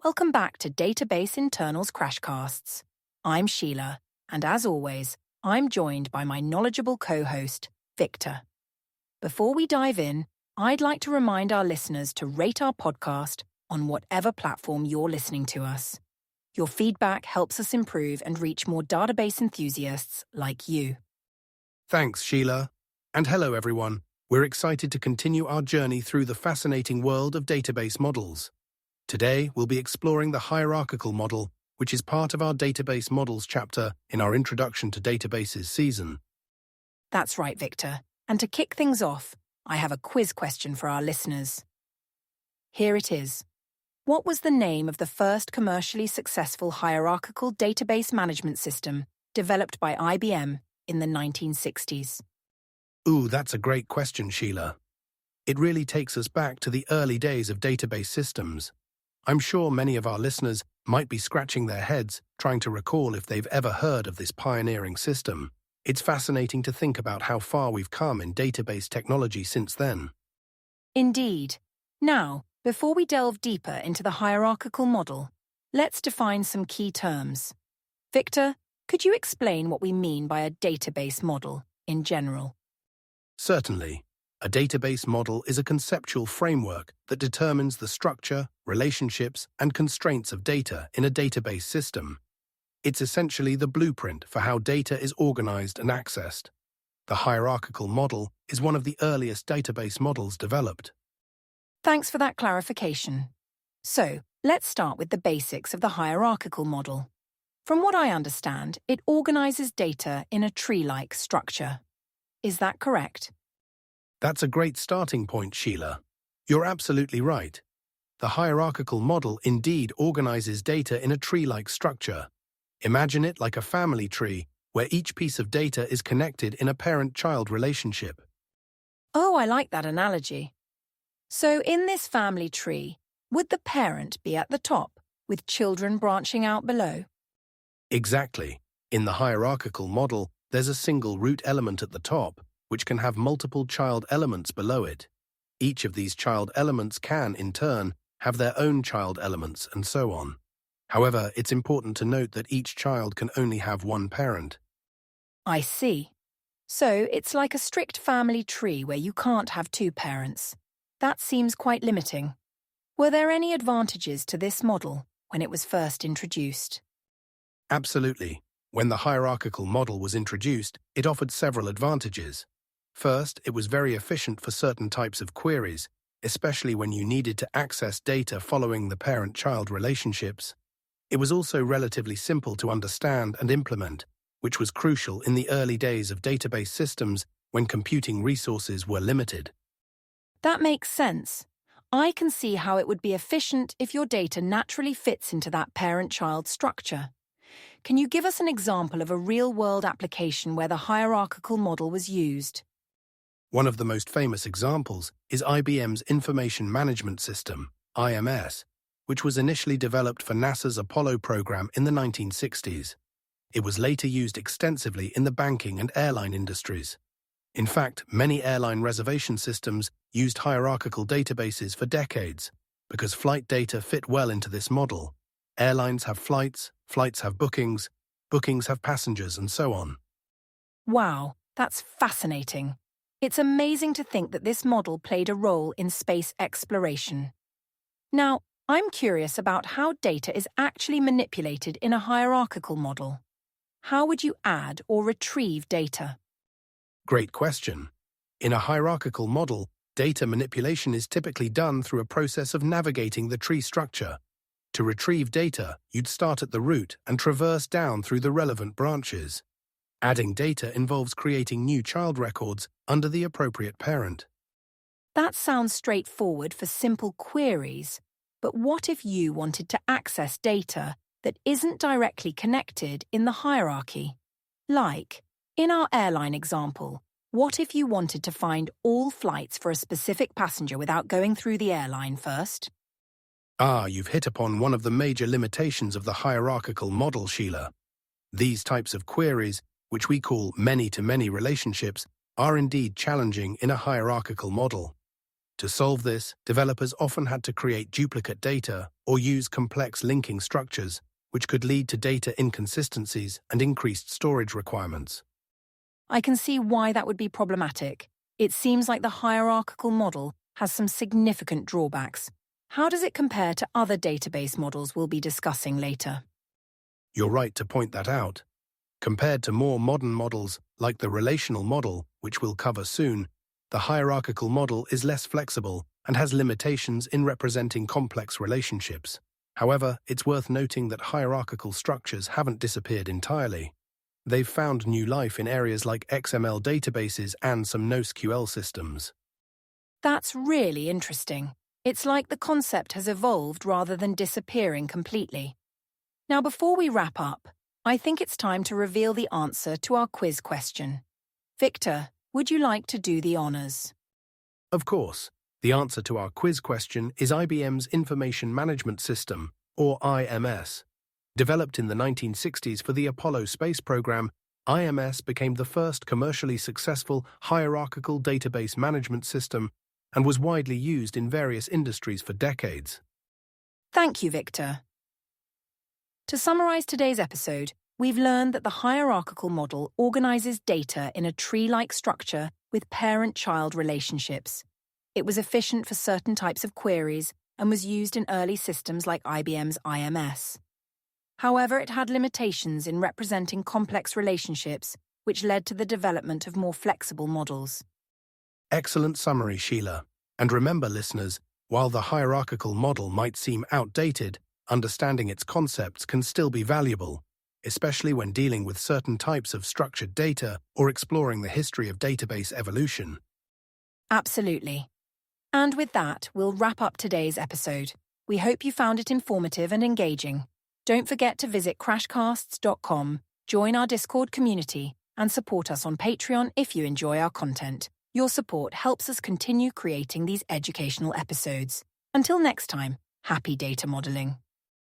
Welcome back to Database Internals Crashcasts. I'm Sheila, and as always, I'm joined by my knowledgeable co-host, Victor. Before we dive in, I'd like to remind our listeners to rate our podcast on whatever platform you're listening to us. Your feedback helps us improve and reach more database enthusiasts like you. Thanks, Sheila. And hello, everyone. We're excited to continue our journey through the fascinating world of database models. Today, we'll be exploring the hierarchical model, which is part of our database models chapter in our Introduction to Databases season. That's right, Victor. And to kick things off, I have a quiz question for our listeners. Here it is. What was the name of the first commercially successful hierarchical database management system developed by IBM in the 1960s? Ooh, that's a great question, Sheila. It really takes us back to the early days of database systems. I'm sure many of our listeners might be scratching their heads trying to recall if they've ever heard of this pioneering system. It's fascinating to think about how far we've come in database technology since then. Indeed. Now, before we delve deeper into the hierarchical model, let's define some key terms. Victor, could you explain what we mean by a database model in general? Certainly. A database model is a conceptual framework that determines the structure, relationships, and constraints of data in a database system. It's essentially the blueprint for how data is organized and accessed. The hierarchical model is one of the earliest database models developed. Thanks for that clarification. So, let's start with the basics of the hierarchical model. From what I understand, it organizes data in a tree-like structure. Is that correct? That's a great starting point, Sheila. You're absolutely right. The hierarchical model indeed organizes data in a tree-like structure. Imagine it like a family tree, where each piece of data is connected in a parent-child relationship. Oh, I like that analogy. So in this family tree, would the parent be at the top, with children branching out below? Exactly. In the hierarchical model, there's a single root element at the top, which can have multiple child elements below it. Each of these child elements can, in turn, have their own child elements and so on. However, it's important to note that each child can only have one parent. I see. So it's like a strict family tree where you can't have two parents. That seems quite limiting. Were there any advantages to this model when it was first introduced? Absolutely. When the hierarchical model was introduced, it offered several advantages. First, it was very efficient for certain types of queries, especially when you needed to access data following the parent-child relationships. It was also relatively simple to understand and implement, which was crucial in the early days of database systems when computing resources were limited. That makes sense. I can see how it would be efficient if your data naturally fits into that parent-child structure. Can you give us an example of a real-world application where the hierarchical model was used? One of the most famous examples is IBM's Information Management System, IMS, which was initially developed for NASA's Apollo program in the 1960s. It was later used extensively in the banking and airline industries. In fact, many airline reservation systems used hierarchical databases for decades because flight data fit well into this model. Airlines have flights, flights have bookings, bookings have passengers, and so on. Wow, that's fascinating. It's amazing to think that this model played a role in space exploration. Now, I'm curious about how data is actually manipulated in a hierarchical model. How would you add or retrieve data? Great question. In a hierarchical model, data manipulation is typically done through a process of navigating the tree structure. To retrieve data, you'd start at the root and traverse down through the relevant branches. Adding data involves creating new child records under the appropriate parent. That sounds straightforward for simple queries, but what if you wanted to access data that isn't directly connected in the hierarchy? Like, in our airline example, what if you wanted to find all flights for a specific passenger without going through the airline first? You've hit upon one of the major limitations of the hierarchical model, Sheila. These types of queries, which we call many-to-many relationships, are indeed challenging in a hierarchical model. To solve this, developers often had to create duplicate data or use complex linking structures, which could lead to data inconsistencies and increased storage requirements. I can see why that would be problematic. It seems like the hierarchical model has some significant drawbacks. How does it compare to other database models we'll be discussing later? You're right to point that out. Compared to more modern models like the relational model, which we'll cover soon, the hierarchical model is less flexible and has limitations in representing complex relationships. However, it's worth noting that hierarchical structures haven't disappeared entirely. They've found new life in areas like XML databases and some NoSQL systems. That's really interesting. It's like the concept has evolved rather than disappearing completely. Now, before we wrap up, I think it's time to reveal the answer to our quiz question. Victor, would you like to do the honors? Of course, the answer to our quiz question is IBM's Information Management System, or IMS. Developed in the 1960s for the Apollo space program, IMS became the first commercially successful hierarchical database management system and was widely used in various industries for decades. Thank you, Victor. To summarize today's episode, we've learned that the hierarchical model organizes data in a tree-like structure with parent-child relationships. It was efficient for certain types of queries and was used in early systems like IBM's IMS. However, it had limitations in representing complex relationships, which led to the development of more flexible models. Excellent summary, Sheila. And remember, listeners, while the hierarchical model might seem outdated, understanding its concepts can still be valuable, especially when dealing with certain types of structured data or exploring the history of database evolution. Absolutely. And with that, we'll wrap up today's episode. We hope you found it informative and engaging. Don't forget to visit crashcasts.com, join our Discord community, and support us on Patreon if you enjoy our content. Your support helps us continue creating these educational episodes. Until next time, happy data modeling.